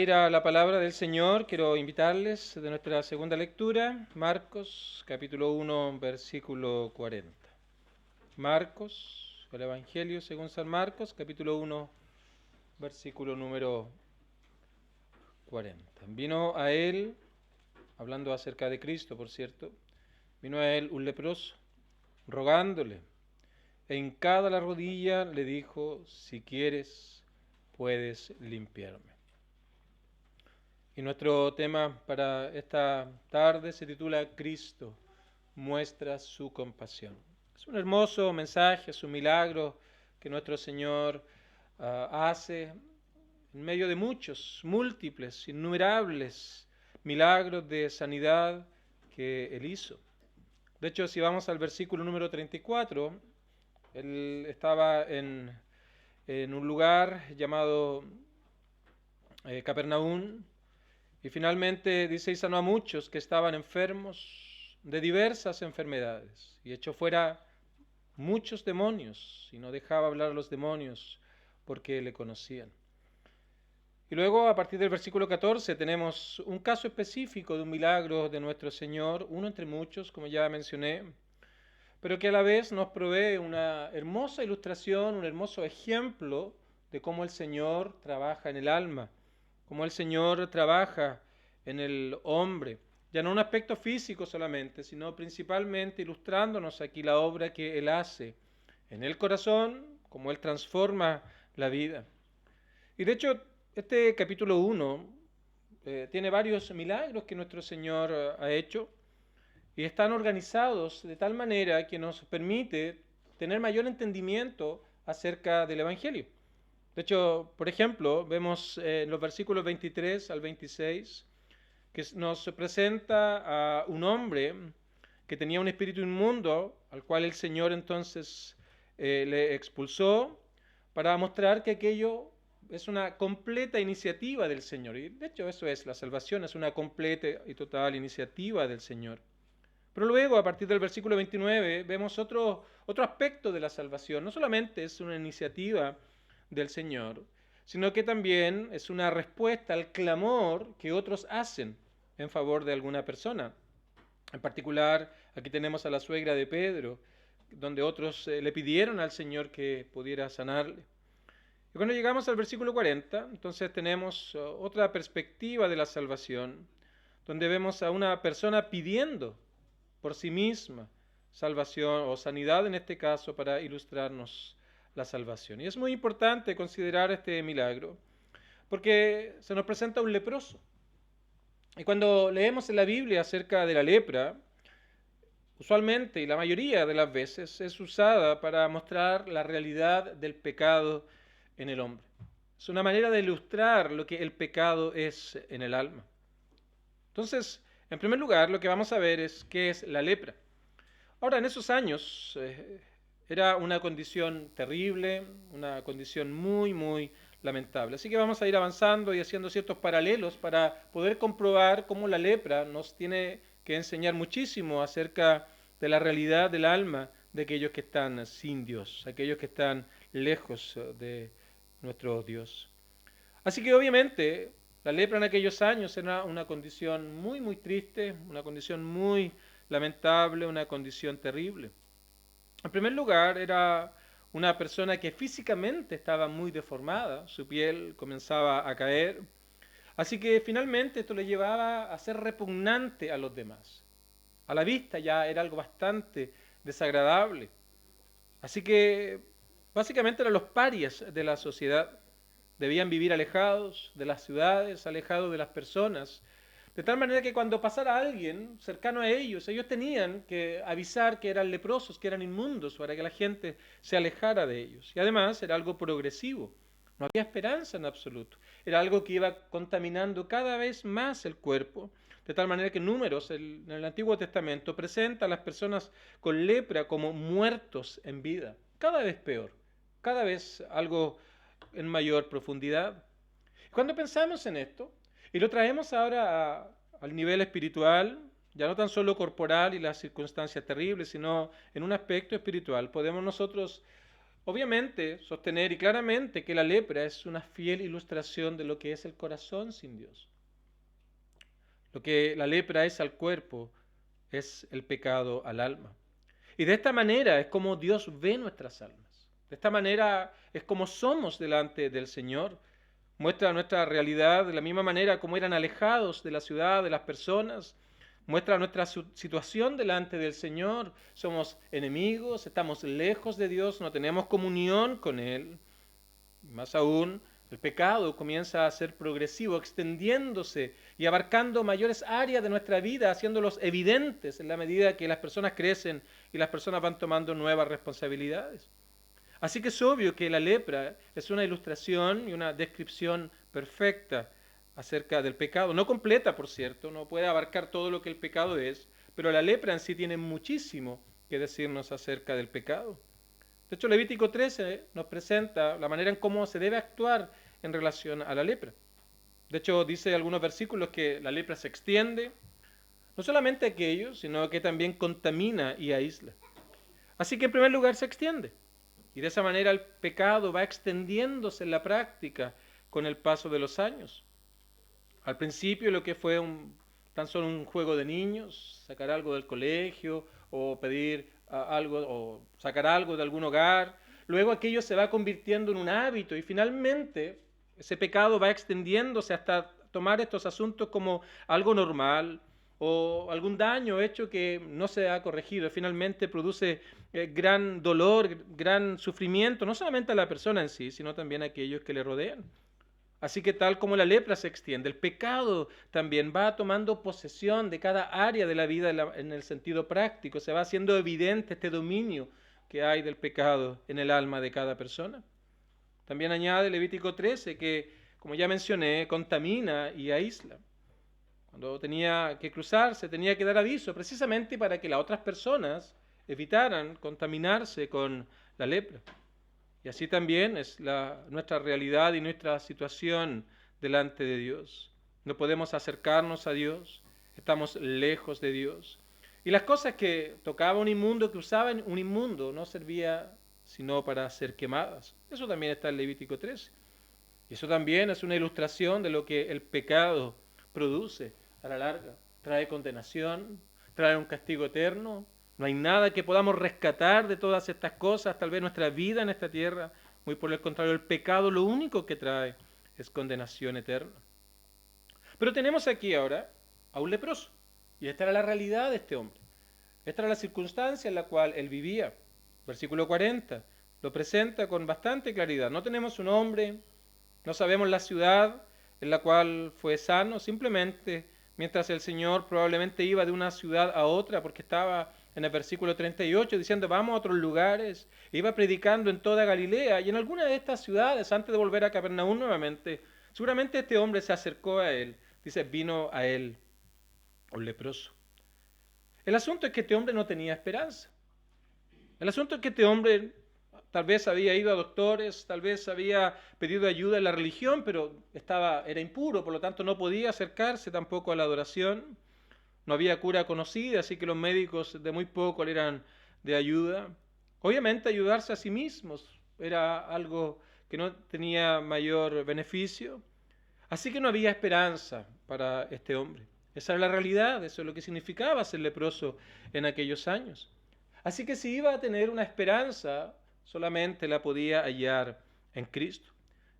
Ir a la palabra del Señor, quiero invitarles de nuestra segunda lectura, Marcos, capítulo 1, versículo 40. Marcos, el Evangelio según San Marcos, capítulo 1, versículo número 40. Vino a él, hablando acerca de Cristo, por cierto, vino a él un leproso, rogándole, e hincada la rodilla le dijo, si quieres, puedes limpiarme. Y nuestro tema para esta tarde se titula Cristo muestra su compasión. Es un hermoso mensaje, es un milagro que nuestro Señor hace en medio de muchos, múltiples, innumerables milagros de sanidad que Él hizo. De hecho, si vamos al versículo número 34, Él estaba en un lugar llamado Capernaum. Y finalmente dice, y sanó a muchos que estaban enfermos de diversas enfermedades, y echó fuera muchos demonios, y no dejaba hablar a los demonios porque le conocían. Y luego, a partir del versículo 14, tenemos un caso específico de un milagro de nuestro Señor, uno entre muchos, como ya mencioné, pero que a la vez nos provee una hermosa ilustración, un hermoso ejemplo de cómo el Señor trabaja en el alma, cómo el Señor trabaja en el hombre, ya no en un aspecto físico solamente, sino principalmente ilustrándonos aquí la obra que Él hace en el corazón, cómo Él transforma la vida. Y de hecho, este capítulo 1 tiene varios milagros que nuestro Señor ha hecho y están organizados de tal manera que nos permite tener mayor entendimiento acerca del Evangelio. De hecho, por ejemplo, vemos en los versículos 23 al 26 que nos presenta a un hombre que tenía un espíritu inmundo, al cual el Señor entonces le expulsó, para mostrar que aquello es una completa iniciativa del Señor. Y de hecho eso es, la salvación es una completa y total iniciativa del Señor. Pero luego, a partir del versículo 29, vemos otro aspecto de la salvación. No solamente es una iniciativa del Señor, sino que también es una respuesta al clamor que otros hacen en favor de alguna persona. En particular, aquí tenemos a la suegra de Pedro, donde otros le pidieron al Señor que pudiera sanarle. Y cuando llegamos al versículo 40, entonces tenemos otra perspectiva de la salvación, donde vemos a una persona pidiendo por sí misma salvación o sanidad en este caso para ilustrarnos la salvación. Y es muy importante considerar este milagro porque se nos presenta un leproso. Y cuando leemos en la Biblia acerca de la lepra, usualmente y la mayoría de las veces es usada para mostrar la realidad del pecado en el hombre. Es una manera de ilustrar lo que el pecado es en el alma. Entonces, en primer lugar, lo que vamos a ver es qué es la lepra. Ahora, en esos años era una condición terrible, una condición muy, muy lamentable. Así que vamos a ir avanzando y haciendo ciertos paralelos para poder comprobar cómo la lepra nos tiene que enseñar muchísimo acerca de la realidad del alma de aquellos que están sin Dios, aquellos que están lejos de nuestro Dios. Así que obviamente la lepra en aquellos años era una condición muy, muy triste, una condición muy lamentable, una condición terrible. En primer lugar, era una persona que físicamente estaba muy deformada, su piel comenzaba a caer, así que finalmente esto le llevaba a ser repugnante a los demás. A la vista ya era algo bastante desagradable. Así que básicamente eran los parias de la sociedad. Debían vivir alejados de las ciudades, alejados de las personas, de tal manera que cuando pasara alguien cercano a ellos, ellos tenían que avisar que eran leprosos, que eran inmundos, para que la gente se alejara de ellos. Y además era algo progresivo, no había esperanza en absoluto. Era algo que iba contaminando cada vez más el cuerpo, de tal manera que Números, en el Antiguo Testamento, presenta a las personas con lepra como muertos en vida, cada vez peor, cada vez algo en mayor profundidad. Cuando pensamos en esto, y lo traemos ahora al nivel espiritual, ya no tan solo corporal y las circunstancias terribles, sino en un aspecto espiritual, podemos nosotros obviamente sostener y claramente que la lepra es una fiel ilustración de lo que es el corazón sin Dios. Lo que la lepra es al cuerpo es el pecado al alma. Y de esta manera es como Dios ve nuestras almas. De esta manera es como somos delante del Señor. Muestra nuestra realidad de la misma manera como eran alejados de la ciudad, de las personas. Muestra nuestra situación delante del Señor. Somos enemigos, estamos lejos de Dios, no tenemos comunión con Él. Más aún, el pecado comienza a ser progresivo, extendiéndose y abarcando mayores áreas de nuestra vida, haciéndolos evidentes en la medida que las personas crecen y las personas van tomando nuevas responsabilidades. Así que es obvio que la lepra es una ilustración y una descripción perfecta acerca del pecado. No completa, por cierto, no puede abarcar todo lo que el pecado es, pero la lepra en sí tiene muchísimo que decirnos acerca del pecado. De hecho, Levítico 13 nos presenta la manera en cómo se debe actuar en relación a la lepra. De hecho, dice algunos versículos que la lepra se extiende, no solamente a aquellos, sino que también contamina y aísla. Así que en primer lugar se extiende. Y de esa manera el pecado va extendiéndose en la práctica con el paso de los años. Al principio lo que fue tan solo un juego de niños, sacar algo del colegio o pedir algo o sacar algo de algún hogar, luego aquello se va convirtiendo en un hábito y finalmente ese pecado va extendiéndose hasta tomar estos asuntos como algo normal o algún daño hecho que no se ha corregido. Finalmente produce gran dolor, gran sufrimiento, no solamente a la persona en sí, sino también a aquellos que le rodean. Así que tal como la lepra se extiende, el pecado también va tomando posesión de cada área de la vida en el sentido práctico. Se va haciendo evidente este dominio que hay del pecado en el alma de cada persona. También añade Levítico 13 que, como ya mencioné, contamina y aísla. Cuando tenía que cruzarse, tenía que dar aviso precisamente para que las otras personas evitaran contaminarse con la lepra. Y así también es nuestra realidad y nuestra situación delante de Dios. No podemos acercarnos a Dios, estamos lejos de Dios. Y las cosas que tocaba un inmundo, que usaban un inmundo, no servía sino para ser quemadas. Eso también está en Levítico 13. Y eso también es una ilustración de lo que el pecado produce a la larga. Trae condenación, trae un castigo eterno. No hay nada que podamos rescatar de todas estas cosas, tal vez nuestra vida en esta tierra. Muy por el contrario, el pecado lo único que trae es condenación eterna. Pero tenemos aquí ahora a un leproso. Y esta era la realidad de este hombre. Esta era la circunstancia en la cual él vivía. Versículo 40 lo presenta con bastante claridad. No tenemos un hombre, no sabemos la ciudad en la cual fue sano, simplemente mientras el Señor probablemente iba de una ciudad a otra, porque estaba en el versículo 38 diciendo vamos a otros lugares, iba predicando en toda Galilea y en alguna de estas ciudades, antes de volver a Capernaum nuevamente, seguramente este hombre se acercó a él, dice, vino a él un leproso. El asunto es que este hombre no tenía esperanza. El asunto es que este hombre tal vez había ido a doctores, tal vez había pedido ayuda en la religión, pero era impuro, por lo tanto no podía acercarse tampoco a la adoración. No había cura conocida, así que los médicos de muy poco le eran de ayuda. Obviamente ayudarse a sí mismos era algo que no tenía mayor beneficio. Así que no había esperanza para este hombre. Esa era la realidad, eso es lo que significaba ser leproso en aquellos años. Así que si iba a tener una esperanza, solamente la podía hallar en Cristo.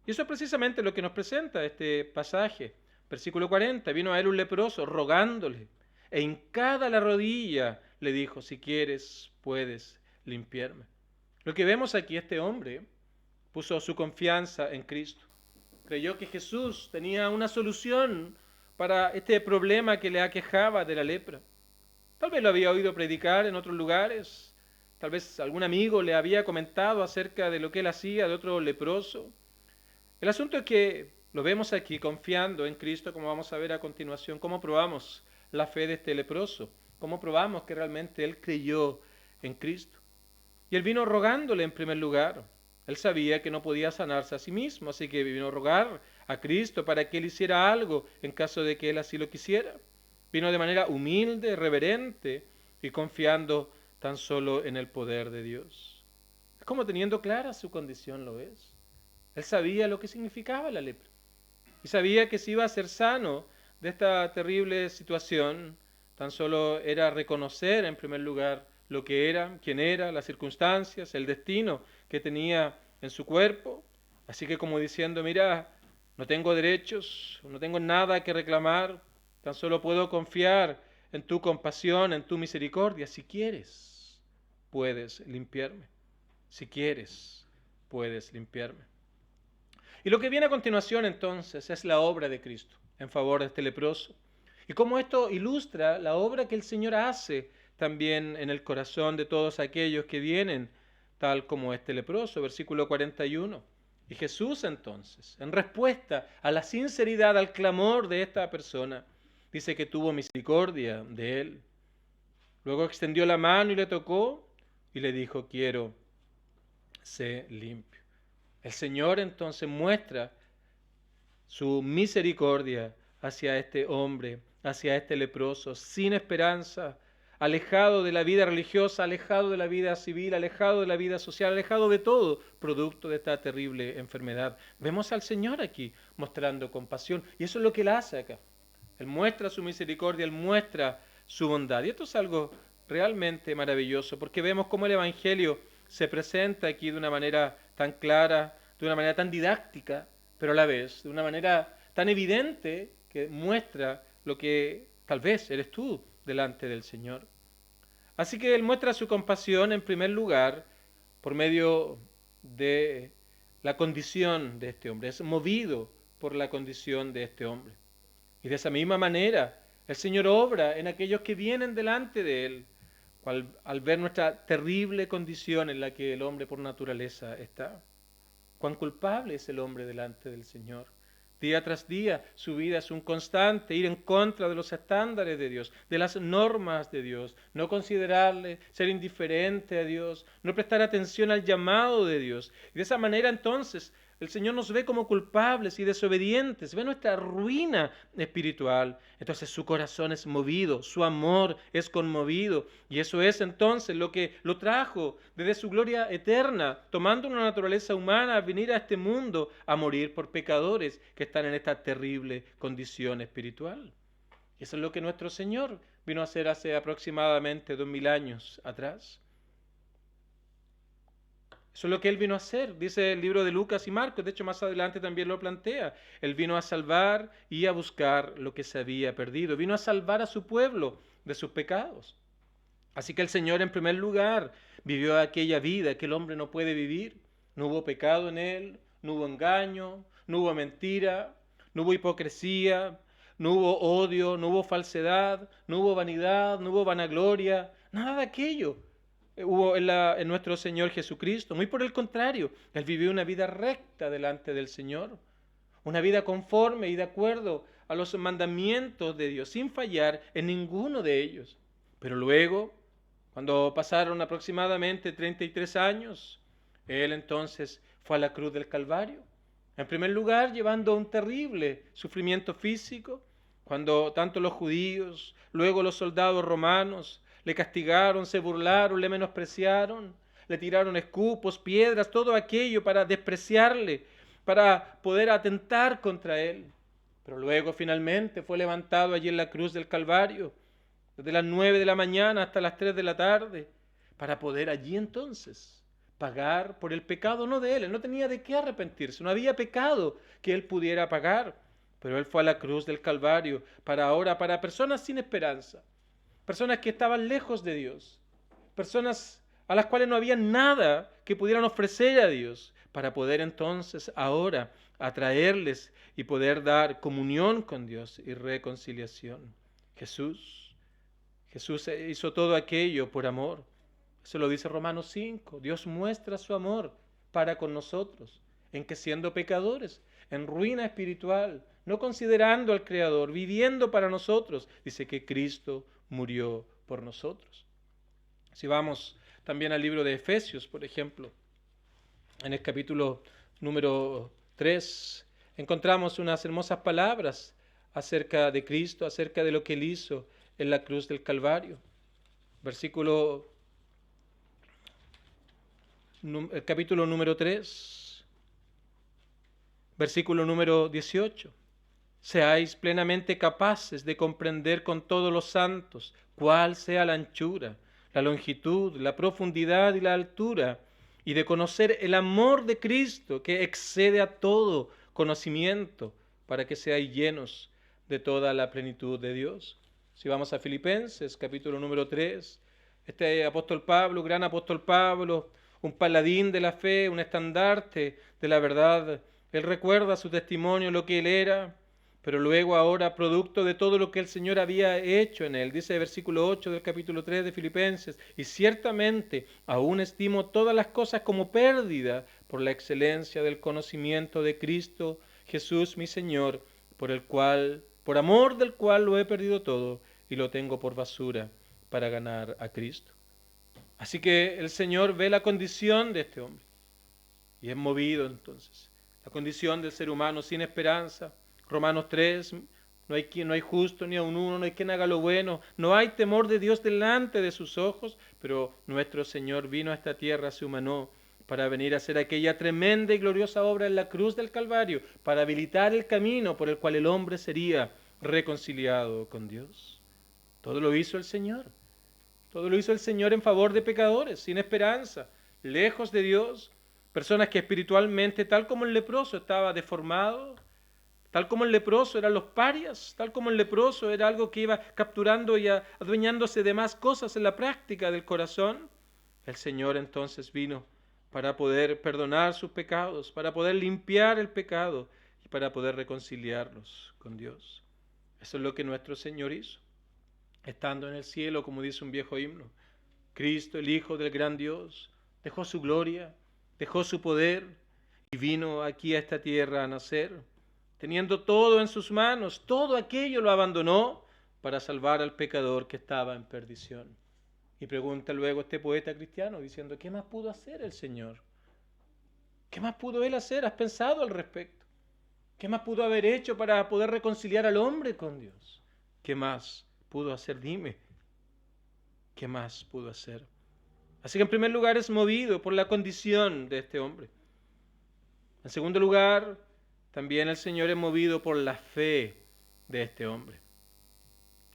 Y eso es precisamente lo que nos presenta este pasaje. Versículo 40, vino a él un leproso rogándole, e hincada la rodilla le dijo, si quieres, puedes limpiarme. Lo que vemos aquí, este hombre puso su confianza en Cristo. Creyó que Jesús tenía una solución para este problema que le aquejaba de la lepra. Tal vez lo había oído predicar en otros lugares, tal vez algún amigo le había comentado acerca de lo que él hacía de otro leproso. El asunto es que lo vemos aquí confiando en Cristo, como vamos a ver a continuación, cómo probamos la fe de este leproso, cómo probamos que realmente él creyó en Cristo. Y él vino rogándole en primer lugar. Él sabía que no podía sanarse a sí mismo, así que vino a rogar a Cristo para que él hiciera algo en caso de que él así lo quisiera. Vino de manera humilde, reverente y confiando tan solo en el poder de Dios. Es como teniendo clara su condición, lo es. Él sabía lo que significaba la lepra y sabía que si iba a ser sano de esta terrible situación, tan solo era reconocer en primer lugar lo que era, quién era, las circunstancias, el destino que tenía en su cuerpo. Así que como diciendo, mira, no tengo derechos, no tengo nada que reclamar, tan solo puedo confiar en tu compasión, en tu misericordia. Si quieres, puedes limpiarme. Si quieres, puedes limpiarme. Y lo que viene a continuación entonces es la obra de Cristo en favor de este leproso. Y cómo esto ilustra la obra que el Señor hace también en el corazón de todos aquellos que vienen, tal como este leproso, versículo 41. Y Jesús entonces, en respuesta a la sinceridad, al clamor de esta persona, dice que tuvo misericordia de él. Luego extendió la mano y le tocó y le dijo, quiero, sé limpio. El Señor entonces muestra su misericordia hacia este hombre, hacia este leproso, sin esperanza, alejado de la vida religiosa, alejado de la vida civil, alejado de la vida social, alejado de todo, producto de esta terrible enfermedad. Vemos al Señor aquí mostrando compasión, y eso es lo que Él hace acá. Él muestra su misericordia, Él muestra su bondad. Y esto es algo realmente maravilloso, porque vemos cómo el Evangelio se presenta aquí de una manera tan clara, de una manera tan didáctica, pero a la vez de una manera tan evidente que muestra lo que tal vez eres tú delante del Señor. Así que Él muestra su compasión en primer lugar por medio de la condición de este hombre, es movido por la condición de este hombre. Y de esa misma manera, el Señor obra en aquellos que vienen delante de Él, al ver nuestra terrible condición en la que el hombre por naturaleza está. Cuán culpable es el hombre delante del Señor. Día tras día, su vida es un constante ir en contra de los estándares de Dios, de las normas de Dios, no considerarle, ser indiferente a Dios, no prestar atención al llamado de Dios. Y de esa manera entonces el Señor nos ve como culpables y desobedientes, ve nuestra ruina espiritual. Entonces su corazón es movido, su amor es conmovido. Y eso es entonces lo que lo trajo desde su gloria eterna, tomando una naturaleza humana, a venir a este mundo a morir por pecadores que están en esta terrible condición espiritual. Y eso es lo que nuestro Señor vino a hacer hace aproximadamente 2000 años atrás. Eso es lo que Él vino a hacer, dice el libro de Lucas y Marcos, de hecho más adelante también lo plantea. Él vino a salvar y a buscar lo que se había perdido, vino a salvar a su pueblo de sus pecados. Así que el Señor en primer lugar vivió aquella vida que el hombre no puede vivir. No hubo pecado en Él, no hubo engaño, no hubo mentira, no hubo hipocresía, no hubo odio, no hubo falsedad, no hubo vanidad, no hubo vanagloria, nada de aquello hubo en nuestro Señor Jesucristo. Muy por el contrario, Él vivió una vida recta delante del Señor, una vida conforme y de acuerdo a los mandamientos de Dios, sin fallar en ninguno de ellos. Pero luego, cuando pasaron aproximadamente 33 años, Él entonces fue a la cruz del Calvario. En primer lugar, llevando un terrible sufrimiento físico, cuando tanto los judíos, luego los soldados romanos, le castigaron, se burlaron, le menospreciaron, le tiraron escupos, piedras, todo aquello para despreciarle, para poder atentar contra él. Pero luego finalmente fue levantado allí en la cruz del Calvario, desde las 9 de la mañana hasta las 3 de la tarde, para poder allí entonces pagar por el pecado no de él no tenía de qué arrepentirse, no había pecado que él pudiera pagar, pero él fue a la cruz del Calvario para personas sin esperanza, personas que estaban lejos de Dios, personas a las cuales no había nada que pudieran ofrecer a Dios, para poder entonces ahora atraerles y poder dar comunión con Dios y reconciliación. Jesús hizo todo aquello por amor. Eso lo dice Romanos 5. Dios muestra su amor para con nosotros, en que siendo pecadores, en ruina espiritual, no considerando al Creador, viviendo para nosotros, dice que Cristo murió por nosotros. Si vamos también al libro de Efesios, por ejemplo, en el capítulo número 3, encontramos unas hermosas palabras acerca de Cristo, acerca de lo que Él hizo en la cruz del Calvario. Versículo el capítulo número 3, versículo número 18. Seáis plenamente capaces de comprender con todos los santos cuál sea la anchura, la longitud, la profundidad y la altura, y de conocer el amor de Cristo que excede a todo conocimiento, para que seáis llenos de toda la plenitud de Dios. Si vamos a Filipenses, capítulo número 3, este apóstol Pablo, gran apóstol Pablo, un paladín de la fe, un estandarte de la verdad, él recuerda su testimonio, lo que él era, pero luego ahora producto de todo lo que el Señor había hecho en él. Dice el versículo 8 del capítulo 3 de Filipenses: y ciertamente aún estimo todas las cosas como pérdida por la excelencia del conocimiento de Cristo Jesús mi Señor, por amor del cual lo he perdido todo y lo tengo por basura para ganar a Cristo. Así que el Señor ve la condición de este hombre y es movido entonces. La condición del ser humano sin esperanza. Romanos 3, no hay justo ni aun uno, no hay quien haga lo bueno, no hay temor de Dios delante de sus ojos, pero nuestro Señor vino a esta tierra, se humanó, para venir a hacer aquella tremenda y gloriosa obra en la cruz del Calvario, para habilitar el camino por el cual el hombre sería reconciliado con Dios. Todo lo hizo el Señor. Todo lo hizo el Señor en favor de pecadores, sin esperanza, lejos de Dios, personas que espiritualmente, tal como el leproso estaba deformado, tal como el leproso eran los parias, tal como el leproso era algo que iba capturando y adueñándose de más cosas en la práctica del corazón, el Señor entonces vino para poder perdonar sus pecados, para poder limpiar el pecado y para poder reconciliarlos con Dios. Eso es lo que nuestro Señor hizo. Estando en el cielo, como dice un viejo himno, Cristo, el Hijo del gran Dios, dejó su gloria, dejó su poder y vino aquí a esta tierra a nacer. Teniendo todo en sus manos, todo aquello lo abandonó para salvar al pecador que estaba en perdición. Y pregunta luego este poeta cristiano diciendo: ¿qué más pudo hacer el Señor? ¿Qué más pudo Él hacer? ¿Has pensado al respecto? ¿Qué más pudo haber hecho para poder reconciliar al hombre con Dios? ¿Qué más pudo hacer? Dime, ¿qué más pudo hacer? Así que en primer lugar es movido por la condición de este hombre. En segundo lugar, también el Señor es movido por la fe de este hombre.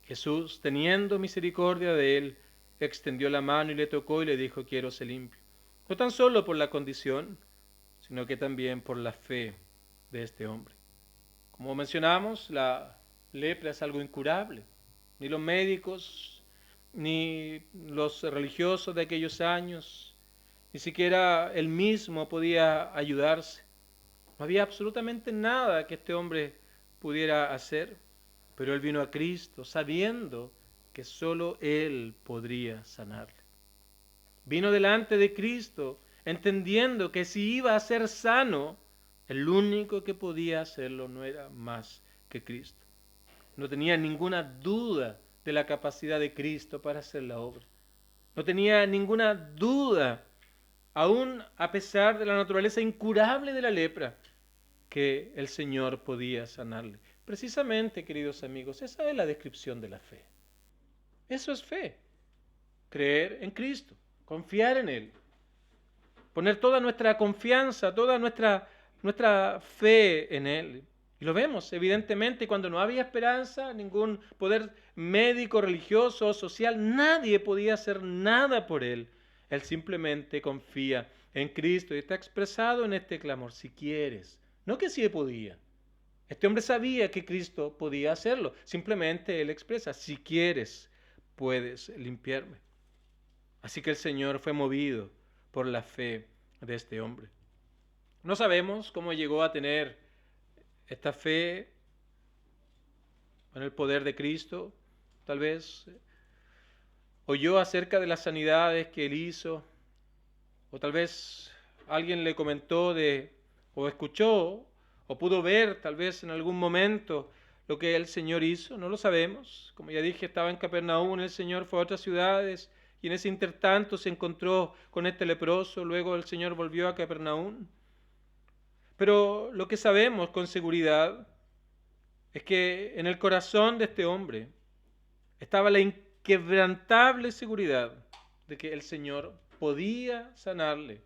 Jesús, teniendo misericordia de él, extendió la mano y le tocó y le dijo: quiero ser limpio. No tan solo por la condición, sino que también por la fe de este hombre. Como mencionamos, la lepra es algo incurable. Ni los médicos, ni los religiosos de aquellos años, ni siquiera él mismo podía ayudarse. No había absolutamente nada que este hombre pudiera hacer, pero él vino a Cristo sabiendo que solo Él podría sanarle. Vino delante de Cristo entendiendo que si iba a ser sano, el único que podía hacerlo no era más que Cristo. No tenía ninguna duda de la capacidad de Cristo para hacer la obra. No tenía ninguna duda, aún a pesar de la naturaleza incurable de la lepra, que el Señor podía sanarle. Precisamente, queridos amigos, esa es la descripción de la fe. Eso es fe. Creer en Cristo, confiar en Él, poner toda nuestra confianza, toda nuestra fe en Él. Y lo vemos, evidentemente, cuando no había esperanza, ningún poder médico, religioso, social, nadie podía hacer nada por Él. Él simplemente confía en Cristo y está expresado en este clamor: si quieres. No que sí podía. Este hombre sabía que Cristo podía hacerlo. Simplemente él expresa: si quieres, puedes limpiarme. Así que el Señor fue movido por la fe de este hombre. No sabemos cómo llegó a tener esta fe en el poder de Cristo. Tal vez oyó acerca de las sanidades que él hizo, o tal vez alguien le comentó o escuchó, o pudo ver tal vez en algún momento lo que el Señor hizo. No lo sabemos. Como ya dije, estaba en Capernaum, el Señor fue a otras ciudades y en ese intertanto se encontró con este leproso. Luego el Señor volvió a Capernaum. Pero lo que sabemos con seguridad es que en el corazón de este hombre estaba la inquebrantable seguridad de que el Señor podía sanarle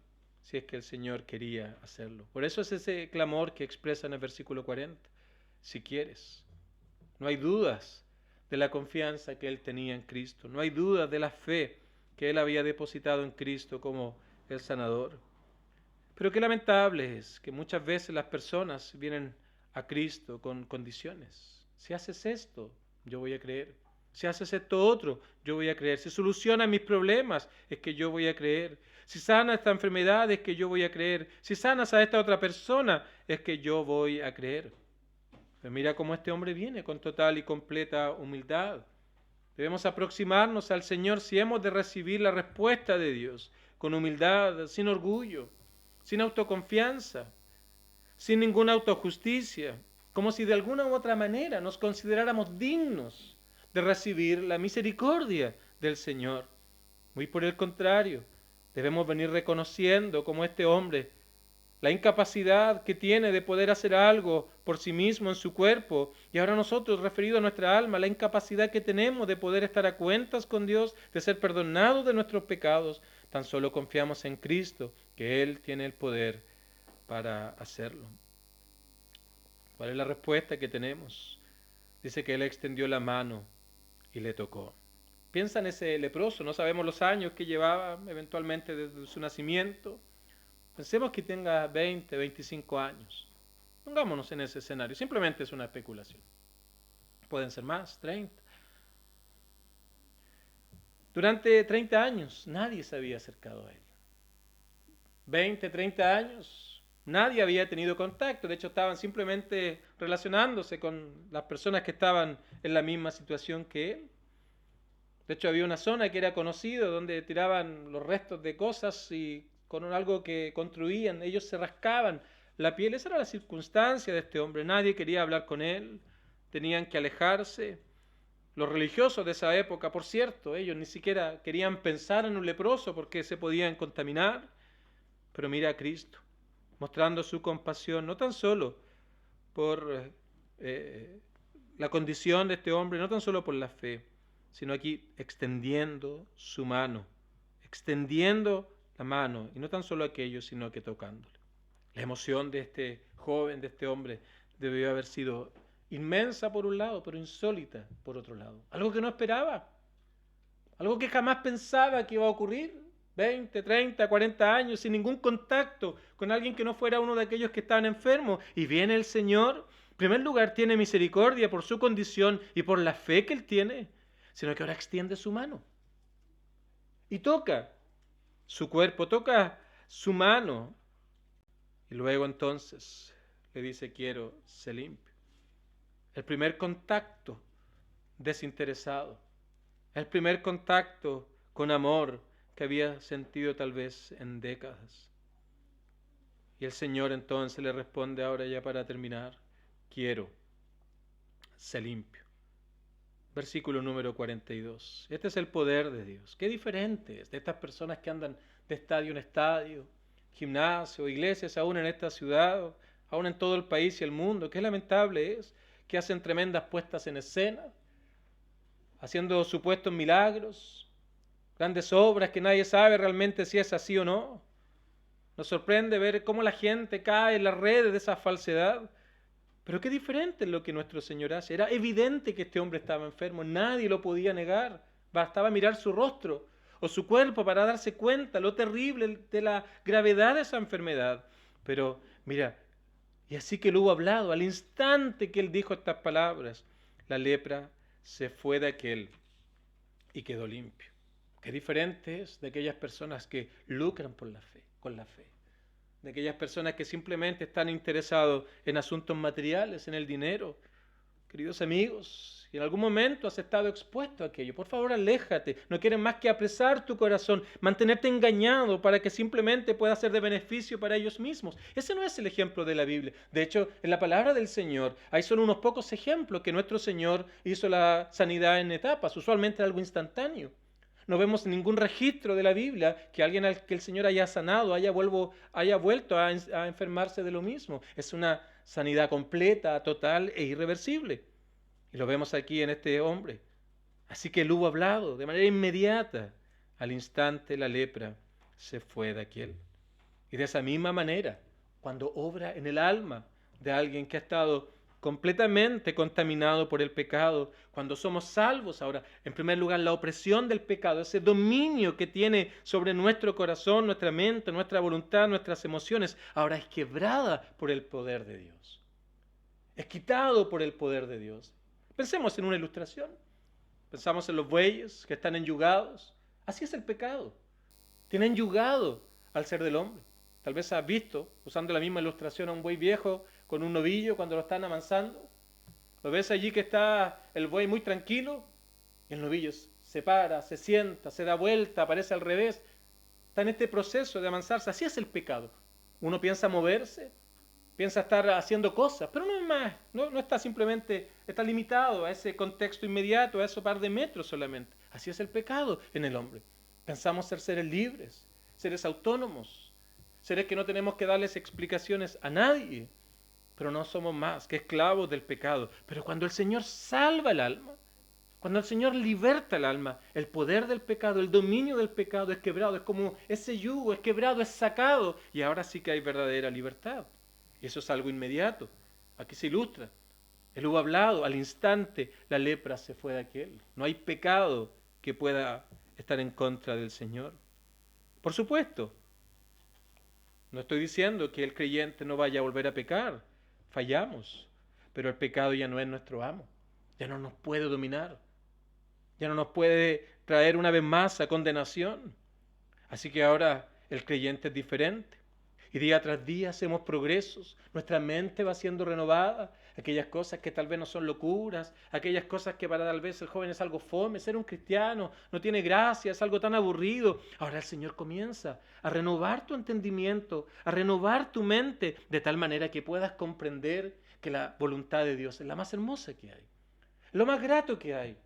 si es que el Señor quería hacerlo. Por eso es ese clamor que expresa en el versículo 40, si quieres. No hay dudas de la confianza que él tenía en Cristo, no hay dudas de la fe que él había depositado en Cristo como el sanador. Pero qué lamentable es que muchas veces las personas vienen a Cristo con condiciones. Si haces esto, yo voy a creer. Si haces esto otro, yo voy a creer. Si solucionas mis problemas, es que yo voy a creer. Si sanas esta enfermedad, es que yo voy a creer. Si sanas a esta otra persona, es que yo voy a creer. Pero mira cómo este hombre viene con total y completa humildad. Debemos aproximarnos al Señor si hemos de recibir la respuesta de Dios, con humildad, sin orgullo, sin autoconfianza, sin ninguna autojusticia, como si de alguna u otra manera nos consideráramos dignos de recibir la misericordia del Señor. Muy por el contrario, debemos venir reconociendo como este hombre la incapacidad que tiene de poder hacer algo por sí mismo en su cuerpo, y ahora nosotros, referido a nuestra alma, la incapacidad que tenemos de poder estar a cuentas con Dios, de ser perdonados de nuestros pecados, tan solo confiamos en Cristo, que Él tiene el poder para hacerlo. ¿Cuál es la respuesta que tenemos? Dice que Él extendió la mano y le tocó. Piensa en ese leproso, no sabemos los años que llevaba eventualmente desde su nacimiento. Pensemos que tenga 20, 25 años. Pongámonos en ese escenario, simplemente es una especulación. Pueden ser más, 30. Durante 30 años nadie se había acercado a él. 20, 30 años, nadie había tenido contacto. De hecho, estaban simplemente relacionándose con las personas que estaban en la misma situación que él. De hecho, había una zona que era conocida donde tiraban los restos de cosas y con algo que construían, ellos se rascaban la piel. Esa era la circunstancia de este hombre. Nadie quería hablar con él, tenían que alejarse. Los religiosos de esa época, por cierto, ellos ni siquiera querían pensar en un leproso porque se podían contaminar. Pero mira a Cristo, mostrando su compasión, no tan solo por la condición de este hombre, no tan solo por la fe, sino aquí extendiendo su mano, extendiendo la mano, y no tan solo aquello, sino que tocándole. La emoción de este joven, de este hombre, debió haber sido inmensa por un lado, pero insólita por otro lado. Algo que no esperaba, algo que jamás pensaba que iba a ocurrir. 20, 30, 40 años sin ningún contacto con alguien que no fuera uno de aquellos que estaban enfermos. Y viene el Señor, en primer lugar tiene misericordia por su condición y por la fe que él tiene, sino que ahora extiende su mano y toca su cuerpo, toca su mano, y luego entonces le dice: quiero, sé limpio. El primer contacto desinteresado, el primer contacto con amor que había sentido tal vez en décadas. Y el Señor entonces le responde, ahora ya para terminar: quiero, sé limpio. Versículo número 42. Este es el poder de Dios. Qué diferente es de estas personas que andan de estadio en estadio, gimnasio, iglesias aún en esta ciudad, aún en todo el país y el mundo. Qué lamentable es que hacen tremendas puestas en escena, haciendo supuestos milagros, grandes obras que nadie sabe realmente si es así o no. Nos sorprende ver cómo la gente cae en las redes de esa falsedad. Pero qué diferente es lo que nuestro Señor hace. Era evidente que este hombre estaba enfermo, nadie lo podía negar. Bastaba mirar su rostro o su cuerpo para darse cuenta lo terrible de la gravedad de esa enfermedad. Pero mira, y así que lo hubo hablado, al instante que él dijo estas palabras, la lepra se fue de aquel y quedó limpio. Qué diferente es de aquellas personas que lucran por la fe, con la fe. De aquellas personas que simplemente están interesados en asuntos materiales, en el dinero. Queridos amigos, si en algún momento has estado expuesto a aquello, por favor aléjate. No quieren más que apresar tu corazón, mantenerte engañado para que simplemente pueda ser de beneficio para ellos mismos. Ese no es el ejemplo de la Biblia. De hecho, en la palabra del Señor hay solo unos pocos ejemplos que nuestro Señor hizo la sanidad en etapas, usualmente algo instantáneo. No vemos ningún registro de la Biblia que alguien al que el Señor haya sanado haya vuelto a enfermarse de lo mismo. Es una sanidad completa, total e irreversible. Y lo vemos aquí en este hombre. Así que él hubo hablado de manera inmediata. Al instante la lepra se fue de aquel. Y de esa misma manera, cuando obra en el alma de alguien que ha estado completamente contaminado por el pecado, cuando somos salvos ahora, en primer lugar, la opresión del pecado, ese dominio que tiene sobre nuestro corazón, nuestra mente, nuestra voluntad, nuestras emociones, ahora es quebrada por el poder de Dios. Es quitado por el poder de Dios. Pensemos en una ilustración. Pensamos en los bueyes que están enyugados. Así es el pecado. Tiene enyugado al ser del hombre. Tal vez has visto, usando la misma ilustración, a un buey viejo con un novillo cuando lo están amansando. Lo ves allí que está el buey muy tranquilo y el novillo se para, se sienta, se da vuelta, aparece al revés. Está en este proceso de amansarse. Así es el pecado. Uno piensa moverse, piensa estar haciendo cosas, pero no es más, no está simplemente, está limitado a ese contexto inmediato, a esos par de metros solamente. Así es el pecado en el hombre. Pensamos ser seres libres, seres autónomos, seres que no tenemos que darles explicaciones a nadie, pero no somos más que esclavos del pecado. Pero cuando el Señor salva el alma, cuando el Señor liberta el alma, el poder del pecado, el dominio del pecado es quebrado, es como ese yugo, es quebrado, es sacado, y ahora sí que hay verdadera libertad. Y eso es algo inmediato. Aquí se ilustra. Él hubo hablado, al instante la lepra se fue de aquel. No hay pecado que pueda estar en contra del Señor. Por supuesto, no estoy diciendo que el creyente no vaya a volver a pecar. Fallamos, pero el pecado ya no es nuestro amo. Ya no nos puede dominar. Ya no nos puede traer una vez más a condenación. Así que ahora el creyente es diferente. Y día tras día hacemos progresos, nuestra mente va siendo renovada, aquellas cosas que tal vez no son locuras, aquellas cosas que para tal vez el joven es algo fome, ser un cristiano no tiene gracia, es algo tan aburrido. Ahora el Señor comienza a renovar tu entendimiento, a renovar tu mente, de tal manera que puedas comprender que la voluntad de Dios es la más hermosa que hay, lo más grato que hay.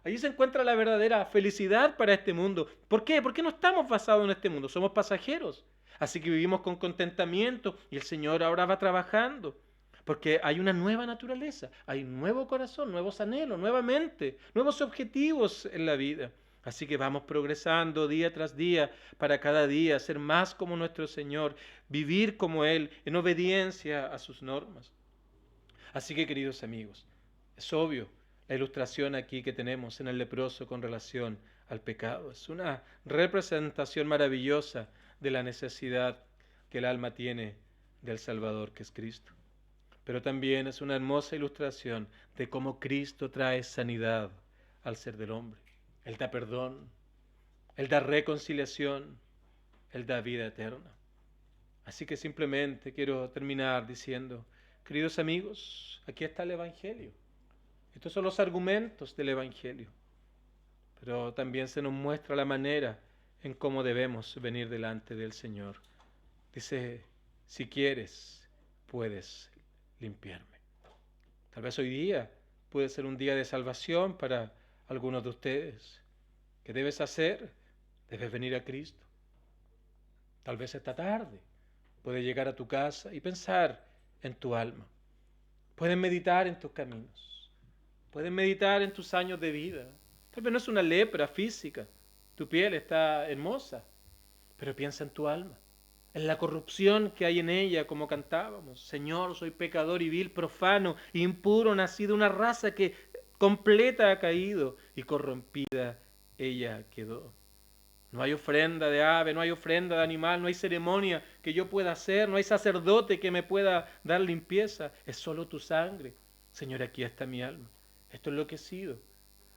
Allí se encuentra la verdadera felicidad para este mundo. ¿Por qué? Porque no estamos basados en este mundo, somos pasajeros. Así que vivimos con contentamiento y el Señor ahora va trabajando. Porque hay una nueva naturaleza, hay un nuevo corazón, nuevos anhelos, nuevamente, nuevos objetivos en la vida. Así que vamos progresando día tras día para cada día ser más como nuestro Señor, vivir como Él en obediencia a sus normas. Así que, queridos amigos, es obvio la ilustración aquí que tenemos en el leproso con relación al pecado. Es una representación maravillosa de la necesidad que el alma tiene del Salvador, que es Cristo. Pero también es una hermosa ilustración de cómo Cristo trae sanidad al ser del hombre. Él da perdón, Él da reconciliación, Él da vida eterna. Así que simplemente quiero terminar diciendo, queridos amigos, aquí está el Evangelio. Estos son los argumentos del Evangelio. Pero también se nos muestra la manera en cómo debemos venir delante del Señor. Dice, si quieres, puedes limpiarme. Tal vez hoy día puede ser un día de salvación para algunos de ustedes. ¿Qué debes hacer? Debes venir a Cristo. Tal vez esta tarde puedes llegar a tu casa y pensar en tu alma. Puedes meditar en tus caminos. Puedes meditar en tus años de vida. Tal vez no es una lepra física. Tu piel está hermosa. Pero piensa en tu alma, en la corrupción que hay en ella, como cantábamos. Señor, soy pecador y vil, profano, impuro, nacido de una raza que completa ha caído y corrompida ella quedó. No hay ofrenda de ave, no hay ofrenda de animal, no hay ceremonia que yo pueda hacer, no hay sacerdote que me pueda dar limpieza. Es solo tu sangre. Señor, aquí está mi alma. Esto es lo que he sido.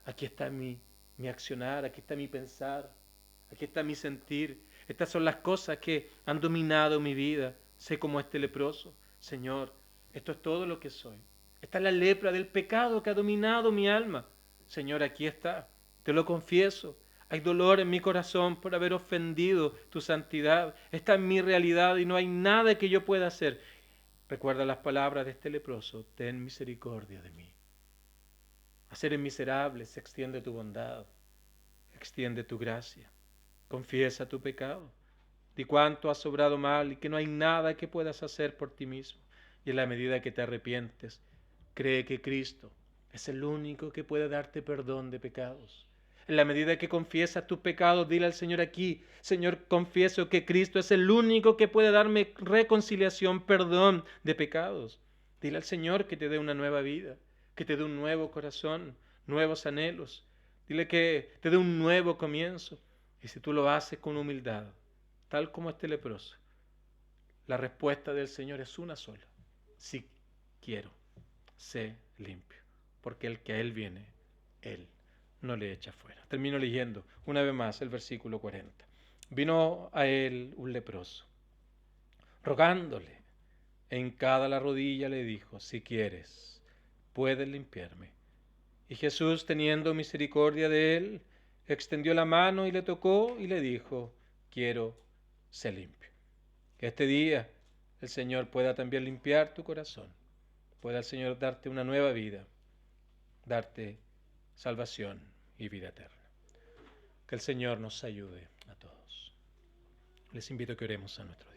Aquí está mi accionar, aquí está mi pensar, aquí está mi sentir. Estas son las cosas que han dominado mi vida. Sé como este leproso. Señor, esto es todo lo que soy. Esta es la lepra del pecado que ha dominado mi alma. Señor, aquí está. Te lo confieso. Hay dolor en mi corazón por haber ofendido tu santidad. Esta es mi realidad y no hay nada que yo pueda hacer. Recuerda las palabras de este leproso. Ten misericordia de mí. A seres miserables extiende tu bondad. Extiende tu gracia. Confiesa tu pecado. Di cuánto has obrado mal y que no hay nada que puedas hacer por ti mismo. Y en la medida que te arrepientes, cree que Cristo es el único que puede darte perdón de pecados. En la medida que confiesas tus pecados, dile al Señor aquí: Señor, confieso que Cristo es el único que puede darme reconciliación, perdón de pecados. Dile al Señor que te dé una nueva vida, que te dé un nuevo corazón, nuevos anhelos. Dile que te dé un nuevo comienzo. Y si tú lo haces con humildad, tal como este leproso, la respuesta del Señor es una sola: sí quiero, sé limpio, porque el que a Él viene, Él no le echa fuera. Termino leyendo una vez más el versículo 40. Vino a Él un leproso, rogándole, hincada la rodilla, le dijo: si quieres, puedes limpiarme. Y Jesús, teniendo misericordia de él, extendió la mano y le tocó y le dijo: quiero, sé limpio. Que este día el Señor pueda también limpiar tu corazón, pueda el Señor darte una nueva vida, darte salvación y vida eterna. Que el Señor nos ayude a todos. Les invito a que oremos a nuestro Dios.